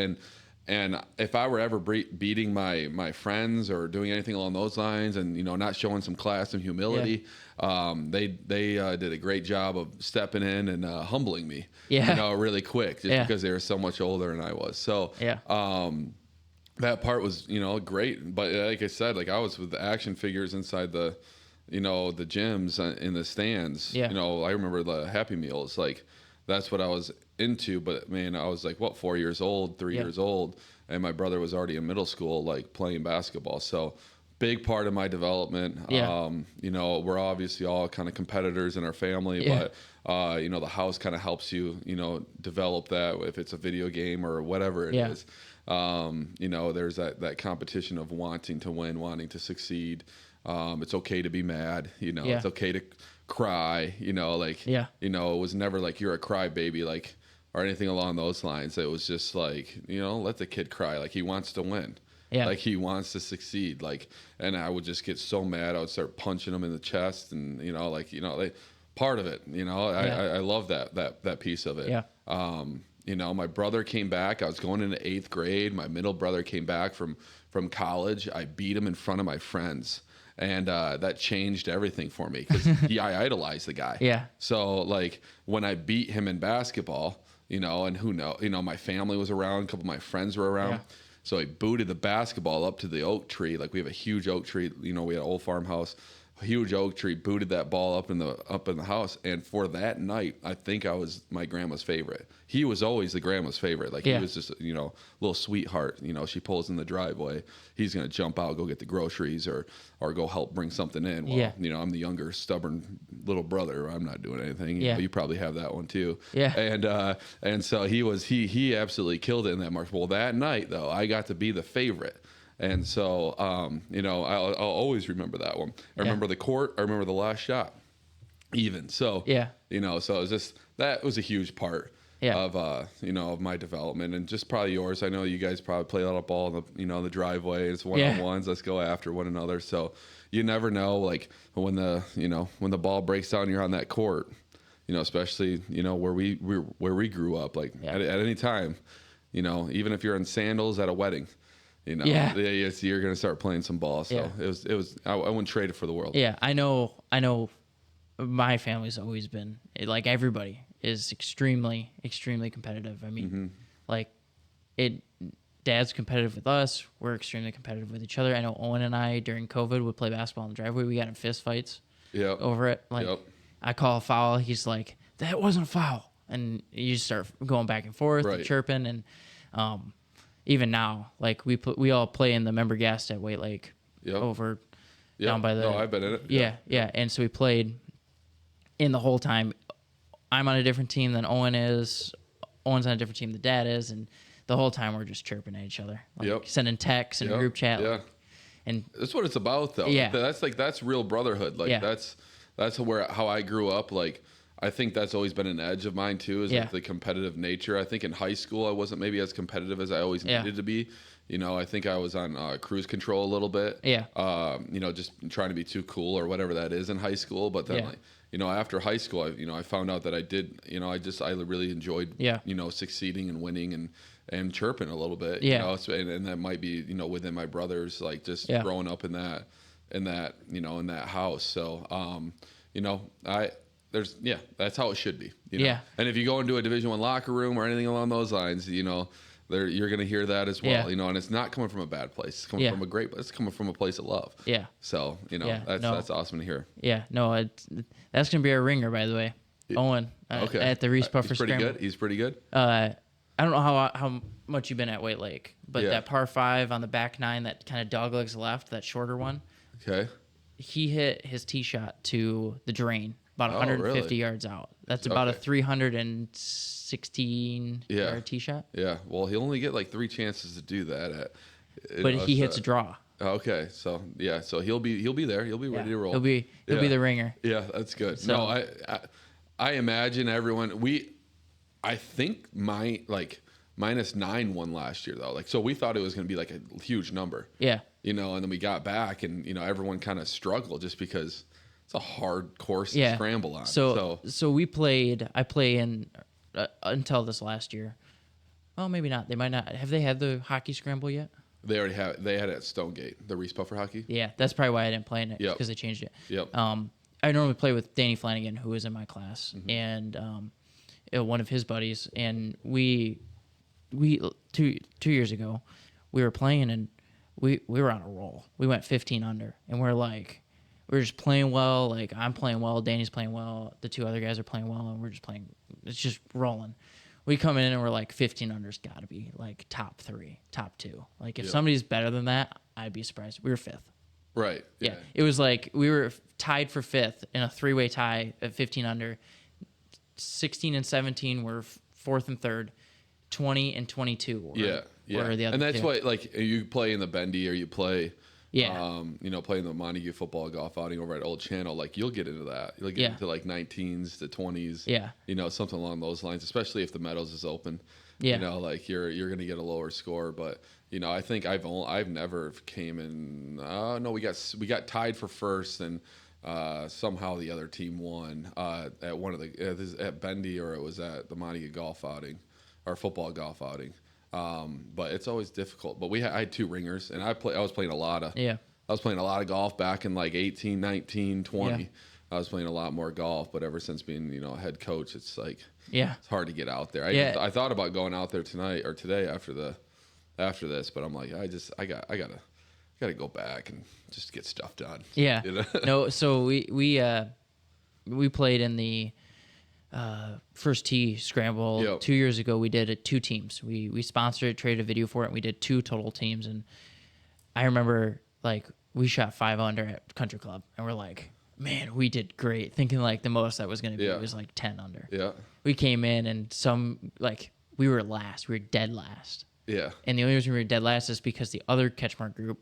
And if I were ever beating my friends or doing anything along those lines, and not showing some class and humility, they did a great job of stepping in and humbling me, really quick, just because they were so much older than I was. So that part was great. But like I said, like I was with the action figures inside the the gyms in the stands. I remember the Happy Meals, like that's what I was into. But man, I was like 4 years old, 3 years old, and my brother was already in middle school, like playing basketball. So big part of my development. We're obviously all kind of competitors in our family, but the house kind of helps you develop that, if it's a video game or whatever it is. There's that competition of wanting to win, wanting to succeed. It's okay to be mad, it's okay to cry, it was never like you're a crybaby, like, or anything along those lines. It was just like, let the kid cry. Like he wants to win. Like he wants to succeed. Like, and I would just get so mad. I would start punching him in the chest, and part of it, I love that piece of it. My brother came back. I was going into 8th grade. My middle brother came back from college. I beat him in front of my friends. And that changed everything for me, because I idolized the guy. So like when I beat him in basketball, and who knows, my family was around, a couple of my friends were around. So I booted the basketball up to the oak tree. Like we have a huge oak tree. We had an old farmhouse, a huge oak tree. Booted that ball up in the house. And for that night, I think I was my grandma's favorite. He was always the grandma's favorite. Like he was just little sweetheart. She pulls in the driveway. He's gonna jump out, go get the groceries, or go help bring something in. Well, I'm the younger, stubborn little brother. I'm not doing anything. You probably have that one too. And so he absolutely killed it in that march. Well, that night though, I got to be the favorite. And so, I'll always remember that one. I remember the court. I remember the last shot. Even so, so it was just, that was a huge part of of my development, and just probably yours. I know you guys probably play a lot of ball in the the driveway. It's one-on-ones. Let's go after one another. So you never know, like when the ball breaks down, you're on that court. Especially where we grew up. Like at any time, even if you're in sandals at a wedding. You're going to start playing some ball. So it was. I wouldn't trade it for the world. Yeah, I know. My family's always been like, everybody is extremely, extremely competitive. I mean, Dad's competitive with us. We're extremely competitive with each other. I know Owen and I during COVID would play basketball in the driveway. We got in fist fights over it. Like I call a foul. He's like, that wasn't a foul. and you just start going back and forth and chirping, and even now, like we all play in the member guest at White Lake over down by the. No, I've been in it. Yeah. And so we played in the whole time. I'm on a different team than Owen is. Owen's on a different team than Dad is, and the whole time we're just chirping at each other, like sending texts in a group chat. Yeah. And that's what it's about, though. Yeah. That's real brotherhood. Like that's how I grew up. Like I think that's always been an edge of mine too, is like the competitive nature. I think in high school I wasn't maybe as competitive as I always needed to be. You know, I think I was on cruise control a little bit. Yeah. You know, just trying to be too cool or whatever that is in high school. But then, like, you know, after high school, I found out that I did. You know, I really enjoyed. You know, succeeding and winning and chirping a little bit. You know, and that might be, you know, within my brothers, like just growing up in that you know, in that house. So you know, that's how it should be. You know? And if you go into a Division I locker room or anything along those lines, you know, you're going to hear that as well. You know, and it's not coming from a bad place. It's coming from it's coming from a place of love. Yeah. So, you know, that's awesome to hear. Yeah. No, that's going to be our ringer, by the way. Owen at the Reese Puffer Scramble. He's pretty good. I don't know how much you've been at White Lake, but that par 5 on the back 9, that kind of doglegs left, that shorter one. Okay. He hit his tee shot to the drain about 150 yards out. That's about a 316 yard tee shot. Yeah. Well, he'll only get like 3 chances to do that. But he hits a draw. Okay. So so he'll be there. He'll be ready to roll. He'll be the ringer. Yeah, that's good. So, no, I imagine everyone. I think -9 won last year though. Like, so we thought it was going to be like a huge number. Yeah. You know, and then we got back, and you know, everyone kind of struggled just because it's a hard course to scramble on. So we played. I play in until this last year. Oh, maybe not. They might not. Have they had the hockey scramble yet? They already have. They had it at Stonegate, the Reese Puffer hockey. Yeah, that's probably why I didn't play in it, because they changed it. Yep. I normally play with Danny Flanagan, who is in my class, and one of his buddies, and we 2 years ago we were playing, and we were on a roll. We went 15 under, and we're just playing well. Like, I'm playing well, Danny's playing well, the 2 other guys are playing well, and we're just playing. It's just rolling. We come in and we're like, 15 under's got to be like top 3, top 2. Like, if somebody's better than that, I'd be surprised. We were 5th. Right. Yeah. It was like we were tied for 5th in a 3-way tie at 15 under. 16 and 17 were 4th and 3rd. 20 and 22 were the other. And that's why, like, you play in the Bendy or you play, you know, playing the Montague football golf outing over at Old Channel, like, you'll get into that. You'll get into like 19s to 20s. Yeah. You know, something along those lines, especially if the Meadows is open. Yeah. You know, like you're going to get a lower score, but you know, I think I've never came in. No, we got tied for first, and somehow the other team won at one of the at Bendy, or it was at the Montague golf outing. Our football golf outing, but it's always difficult. But I had 2 ringers, and I was playing a lot of golf back in like 18, 19, 20. I was playing a lot more golf, but ever since being, you know, a head coach, it's like it's hard to get out there. I thought about going out there tonight or today after this, but I'm like, I gotta go back and just get stuff done. Yeah. You know? No. So we played in the first tee scramble 2 years ago. We did 2 teams. We sponsored it, traded a video for it, and we did 2 total teams. And I remember, like, we shot 5 under at Country Club, and we're like, man, we did great, thinking like the most that was going to be was like 10 under. Yeah. We came in, and we were last. We were dead last. Yeah. And the only reason we were dead last is because the other CatchMark group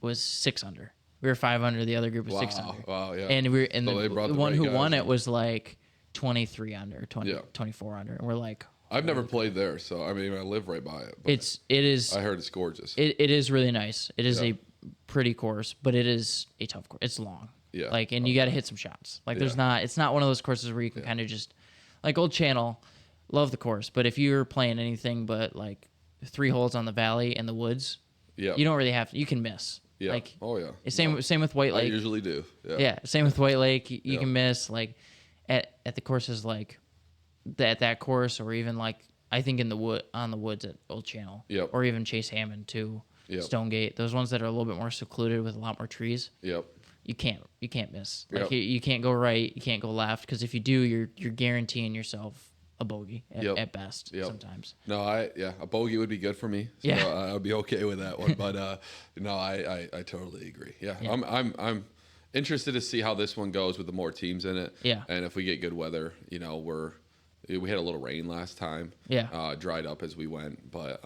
was 6 under. We were 5 under. The other group was 6 under. Wow. Yeah. And the one who won it was like 23 under, 24 under, and we're like, I've never played there, so I mean, I live right by it. It is. I heard it's gorgeous. It is really nice. It is a pretty course, but it is a tough course. It's long. Yeah. Like, and you got to hit some shots. Like, it's not one of those courses where you can kind of just, like Old Channel, love the course, but if you're playing anything but like 3 holes on the valley and the woods, you don't really have to. You can miss. Yeah. Like, Same with White Lake. I usually do. Yeah. Same with White Lake. You can miss, like, at the courses like that course, or even like I think in the woods at Old Channel, or even Chase Hammond to Stonegate. Those ones that are a little bit more secluded with a lot more trees. Yep. You can't miss. Like, you can't go right, you can't go left, because if you do, you're guaranteeing yourself a bogey at best sometimes. No, a bogey would be good for me. So I'd be okay with that one. But no, I totally agree. Yeah. I'm interested to see how this one goes with the more teams in it. Yeah. And if we get good weather, we had a little rain last time. Yeah. Dried up as we went, but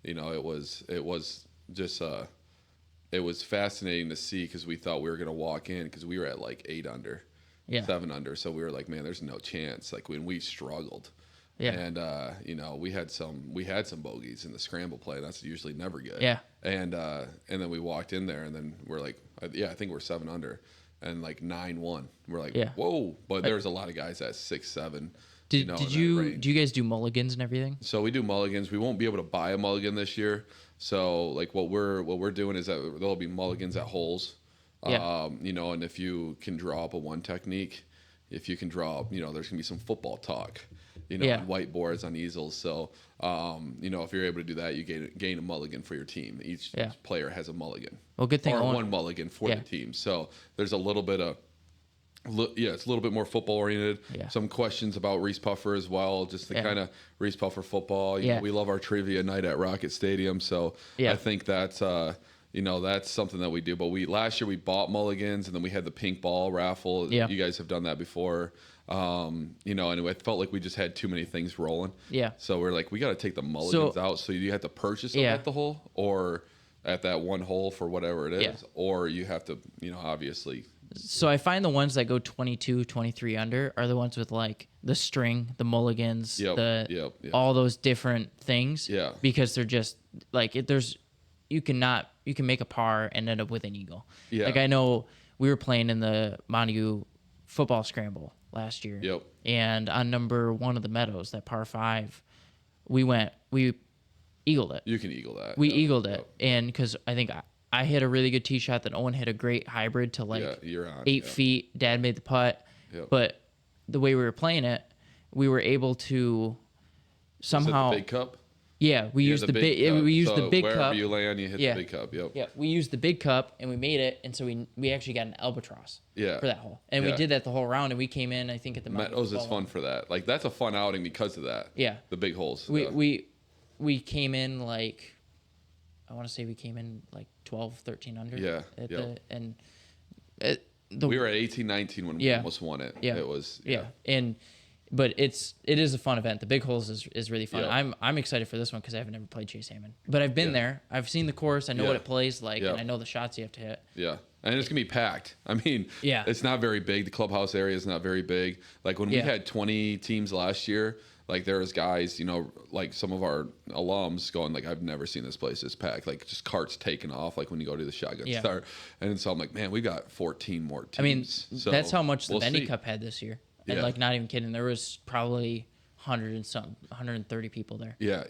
it was just it was fascinating to see because we thought we were gonna walk in because we were at like 8 under. Yeah. 7 under, so we were like, man, there's no chance. Like when we struggled, and we had some bogeys in the scramble play. That's usually never good. Yeah. And then we walked in there, and then we're like, I think we're 7 under, and like 9-1. We're like, whoa! But there's a lot of guys at 6-7. Do you guys do mulligans and everything? So we do mulligans. We won't be able to buy a mulligan this year. So like what we're doing is that there'll be mulligans at holes. Yeah. And if you can draw up a one technique, if you can draw up, there's going to be some football talk, on whiteboards, on easels. So, if you're able to do that, you gain a mulligan for your team. Each player has a mulligan. Well, good thing. Or one mulligan for the team. So there's a little bit of, it's a little bit more football oriented. Yeah. Some questions about Reese Puffer as well, just the kind of Reese Puffer football. We love our trivia night at Rocket Stadium. So I think that's, that's something that we do. But last year we bought mulligans, and then we had the pink ball raffle. Yeah. You guys have done that before. And it felt like we just had too many things rolling. Yeah. So we're like, we got to take the mulligans out. So you have to purchase them at the hole or at that one hole for whatever it is. Or you have to, obviously. So I find the ones that go 22, 23 under are the ones with like the string, the mulligans, all those different things. Yeah. Because they're just like you can make a par and end up with an eagle. Yeah. Like I know we were playing in the Montague football scramble last year. Yep. And on number 1 of the meadows, that par 5, we eagled it. You can eagle that. We eagled it. And because I think I hit a really good tee shot, then Owen hit a great hybrid to like 8 feet. Dad made the putt. Yep. But the way we were playing it, we were able to somehow. Was it the big cup? Yeah, we used the big. We used the big wherever cup. you land, you hit the big cup. Yep. Yeah, we used the big cup and we made it, and so we actually got an albatross. For that hole, and we did that the whole round, and we came in. I think at the Meadows is fun for that. Like that's a fun outing because of that. Yeah. The big holes. We came in like, I want to say we came in like 12, 13 under. Yeah. We were at 18, 19 when we almost won it. Yeah. It was. But it is a fun event. The big holes is really fun. Yeah. I'm excited for this one because I've never played Chase Hammond, but I've been there. I've seen the course. I know what it plays like, and I know the shots you have to hit. Yeah, and it's gonna be packed. I mean, it's not very big. The clubhouse area is not very big. Like when we had 20 teams last year, like there was guys, like some of our alums going like, I've never seen this place this packed. Like just carts taking off. Like when you go to the shotgun start, and so I'm like, man, we got 14 more teams. I mean, so that's how much the Bendy Cup had this year. And like, not even kidding, there was probably 130 people there. Yeah.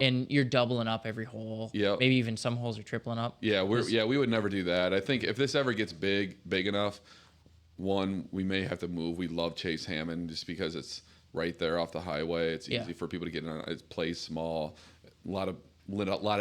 And you're doubling up every hole. Yeah. Maybe even some holes are tripling up. Yeah, we would never do that. I think if this ever gets big enough, we may have to move. We love Chase Hammond just because it's right there off the highway. It's easy for people to get in. It plays small, a lot of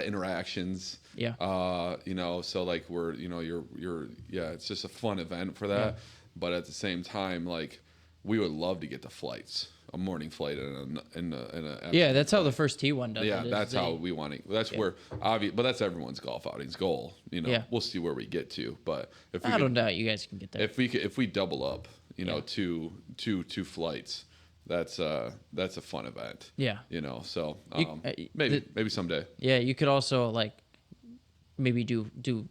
interactions. Yeah. So like it's just a fun event for that. Yeah. But at the same time, like, we would love to get the flights, a morning flight and a that's how the first T1 does it. Yeah, that's how we want to. That's where but that's everyone's golf outing's goal. We'll see where we get to, but I don't doubt you guys can get there. If we double up, two flights, that's a fun event. Yeah. So maybe someday. Yeah, you could also like maybe do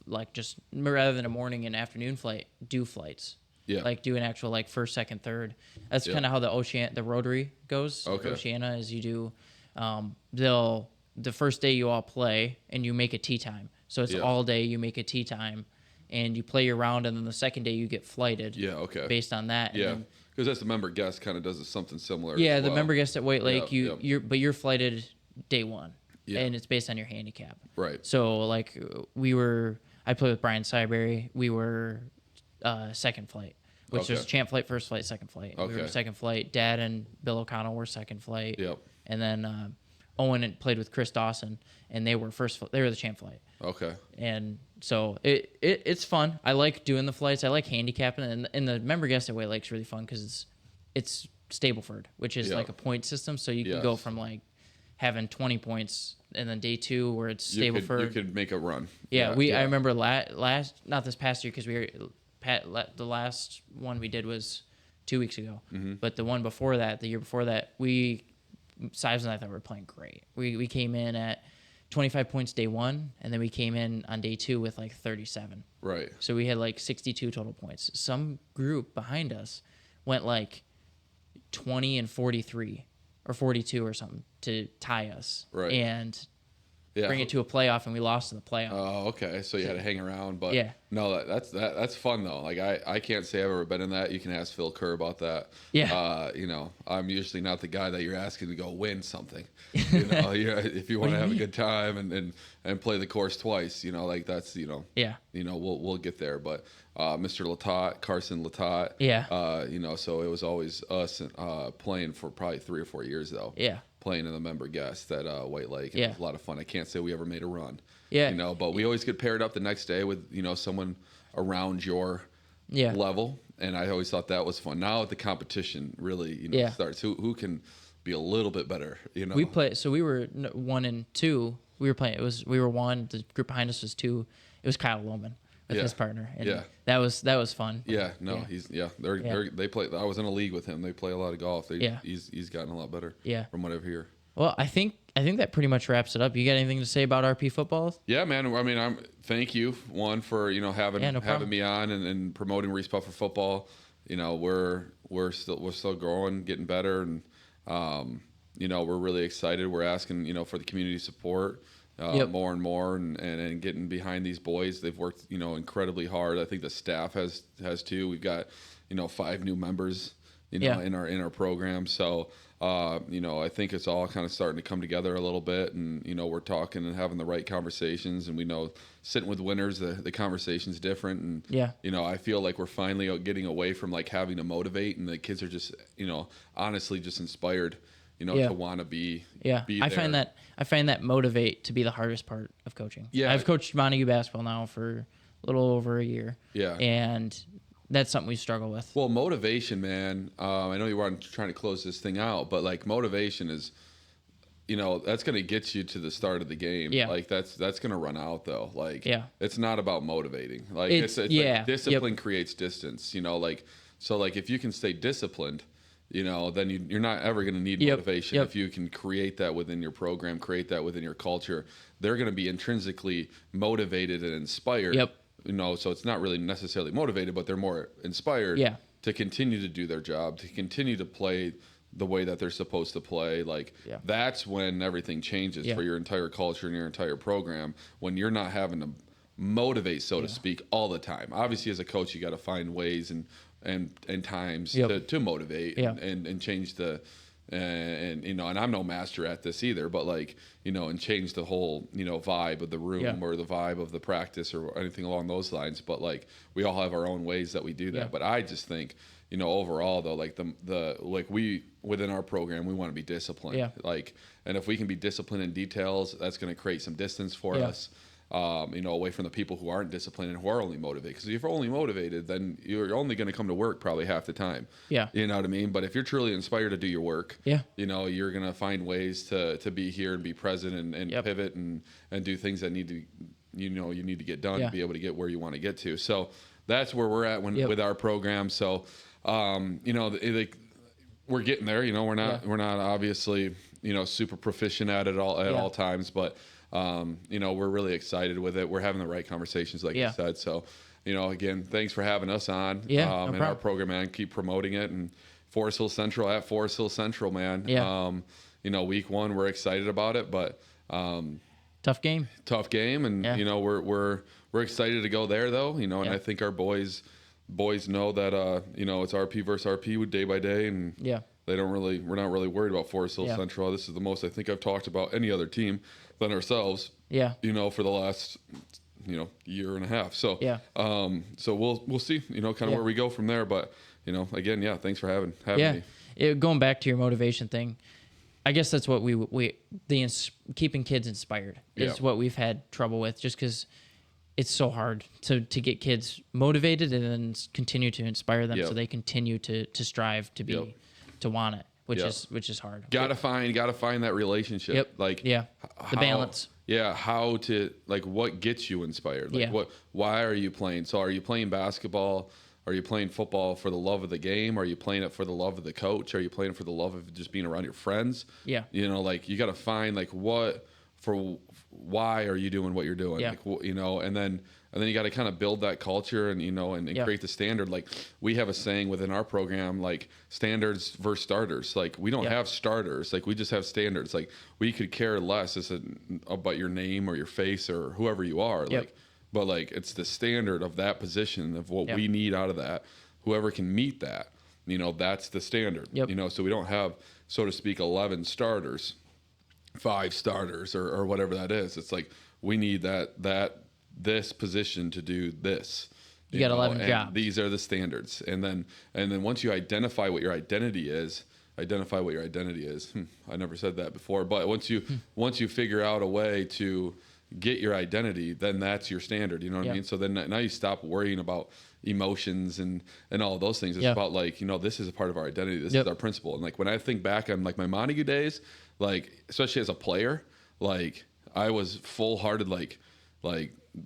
like just rather than a morning and afternoon flight, do flights. Yeah. Like do an actual like first, second, third. That's kind of how the Rotary goes. Okay. Oceana is you do, the first day you all play and you make a tee time. So it's all day you make a tee time and you play your round, and then the second day you get flighted. Yeah. Okay. Based on that. Yeah. Because that's the member guest kind of does something similar. Yeah. The member guest at White Lake, you're flighted day 1. Yeah. And it's based on your handicap. Right. So like I played with Brian Syberry. We were second flight. Which was champ flight, first flight, second flight. Okay. We were second flight. Dad and Bill O'Connell were second flight. Yep. And then Owen played with Chris Dawson, and they were they were the champ flight. Okay. And so it's fun. I like doing the flights. I like handicapping, and the member guest at White Lake's really fun because it's Stableford, which is like a point system. So you can go from like having 20 points, and then day 2 where it's Stableford. You could make a run. Yeah, I remember last not this past year because the last one we did was 2 weeks ago, but the one before that, the year before that, Sives and I thought we were playing great. We came in at 25 points day 1, and then we came in on day 2 with like 37. Right. So we had like 62 total points. Some group behind us went like 20 and 43 or 42 or something to tie us. Right. And bring it to a playoff, and we lost in the playoff. Oh, okay. So you had to hang around, but yeah. No, that's fun though. Like I can't say I've ever been in that. You can ask Phil Kerr about that. Yeah. I'm usually not the guy that you're asking to go win something. If you want to have a good time and play the course twice, like that's Yeah. We'll get there. But Mr. Latott, Carson Latott. Yeah. So it was always us playing for probably 3 or 4 years though. Yeah. Playing in the member guest at White Lake. It was a lot of fun. I can't say we ever made a run. Yeah. But we always get paired up the next day with, someone around your level. And I always thought that was fun. Now the competition really, starts. Who can be a little bit better, We play. So we were 1 and 2. We were playing. We were 1. The group behind us was 2. It was Kyle Lohman with his partner. And that was fun. Yeah. No, they play. I was in a league with him. They play a lot of golf. He's gotten a lot better. Yeah. From what I've heard. Well, I think that pretty much wraps it up. You got anything to say about RP football? Yeah, man. I mean, thank you for having me on and promoting Reese Puffer football. We're still growing, getting better, and we're really excited. We're asking for the community support more and more, and getting behind these boys. They've worked incredibly hard. I think the staff has too. We've got 5 new members in our program. So I think it's all kind of starting to come together a little bit, and we're talking and having the right conversations, and we know sitting with winners, the conversation's different, and I feel like we're finally getting away from like having to motivate, and the kids are just honestly just inspired to want to be there. I find that motivate to be the hardest part of coaching. I've coached Montague basketball now for a little over a year, and that's something we struggle with. Well, motivation, man. I know you weren't trying to close this thing out, but like motivation is, that's going to get you to the start of the game. Yeah. Like that's going to run out though. Like, it's not about motivating. Like it's like discipline creates distance. So like if you can stay disciplined, then you're not ever going to need motivation. If you can create that within your program, create that within your culture, they're going to be intrinsically motivated and inspired. So it's not really necessarily motivated, but they're more inspired to continue to do their job, to continue to play the way that they're supposed to play. Like that's when everything changes for your entire culture and your entire program, when you're not having to motivate, so to speak, all the time. Obviously, as a coach, you got to find ways and times to motivate and change the and I'm no master at this either, but like and change the whole vibe of the room or the vibe of the practice or anything along those lines. But like we all have our own ways that we do that. But I just think overall though, like the like we within our program, we want to be disciplined. Like, and if we can be disciplined in details, that's going to create some distance for us. Away from the people who aren't disciplined and who are only motivated. Because if you're only motivated, then you're only going to come to work probably half the time. You know what I mean? But if you're truly inspired to do your work, you're going to find ways to be here and be present and pivot and do things that need to, you need to get done to be able to get where you want to get to. So that's where we're at with our program. So, we're getting there. We're not obviously super proficient at it all times, but we're really excited with it. We're having the right conversations, like you said. So, again, thanks for having us on in our program, man. Keep promoting it. And Forest Hill Central at Forest Hill Central, man. Week 1, we're excited about it, but tough game. And we're excited to go there though. And I think our boys know that it's RP versus RP day by day, and we're not really worried about Forest Hill Central. This is the most I think I've talked about any other team than ourselves. For the last year and a half. So so we'll see kind of where we go from there. But again, thanks for having me. Going back to your motivation thing, I guess that's what keeping kids inspired is what we've had trouble with, just because it's so hard to get kids motivated and then continue to inspire them so they continue to strive to be to want it, which is hard. Gotta find that relationship. Yep. Like the balance. Yeah, how to like what gets you inspired? Like why are you playing? So are you playing basketball? Are you playing football for the love of the game? Are you playing it for the love of the coach? Are you playing it for the love of just being around your friends? Yeah. You know, like you got to find like why are you doing what you're doing? Yeah. Like, you know, and then you got to kind of build that culture and, you know, and create the standard. Like we have a saying within our program, like standards versus starters. Like we don't have starters. Like we just have standards. Like we could care less about your name or your face or whoever you are. Like, but like it's the standard of that position of what we need out of that. Whoever can meet that, you know, that's the standard. You know, so we don't have, so to speak, 11 starters, 5 starters or whatever that is. It's like we need this position to do this. You got 11 jobs. These are the standards. And then once you identify what your identity is, I never said that before, but once you figure out a way to get your identity, then that's your standard. You know what I mean? So then now you stop worrying about emotions and all of those things. It's about like, you know, this is a part of our identity. This is our principle. And like when I think back on like my Montague days, like especially as a player, like I was full-hearted, like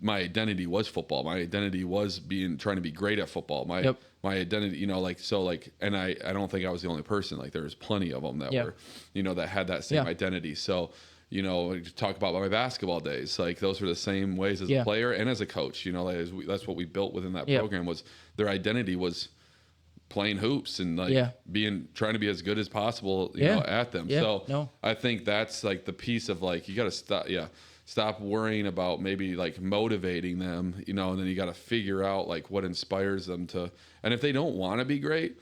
my identity was football. My identity was trying to be great at football. My identity, you know, like, so like, and I don't think I was the only person. Like there was plenty of them that were, you know, that had that same identity. So, you know, talk about my basketball days. Like those were the same ways as a player and as a coach. You know, like, that's what we built within that program was their identity was playing hoops and like trying to be as good as possible, you know, at them. So I think that's like the piece of like you got to stop worrying about maybe like motivating them, you know, and then you got to figure out like what inspires them to. And if they don't want to be great,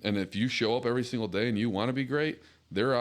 and if you show up every single day and you want to be great, they're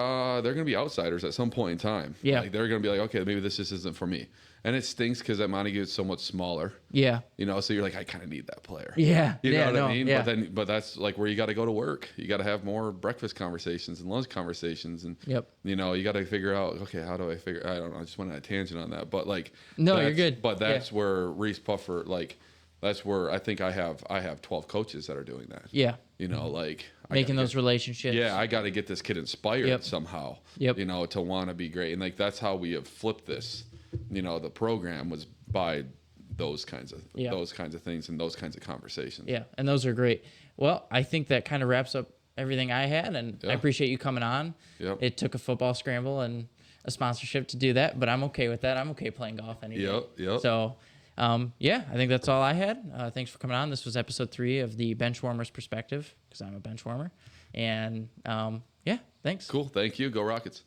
going to be outsiders at some point in time. Yeah. Like they're going to be like, okay, maybe this just isn't for me. And it stinks because at Montague it's so much smaller. Yeah. You know, so you're like, I kind of need that player. Yeah. You know what I mean? Yeah. But that's like where you got to go to work. You got to have more breakfast conversations and lunch conversations. And, you know, you got to figure out, okay, how do I don't know. I just went on a tangent on that. But like, no, you're good. But that's where Reese Puffer, like, that's where I think I have 12 coaches that are doing that. Yeah. You know, like making those relationships. Yeah, I got to get this kid inspired somehow. You know, to want to be great, and like that's how we have flipped this. You know, the program was by those kinds of things and those kinds of conversations. Yeah, and those are great. Well, I think that kind of wraps up everything I had, and I appreciate you coming on. It took a football scramble and a sponsorship to do that, but I'm okay with that. I'm okay playing golf anyway. So. I think that's all I had. Thanks for coming on. This was episode 3 of the Benchwarmers perspective because I'm a benchwarmer. And thanks. Cool. Thank you. Go Rockets.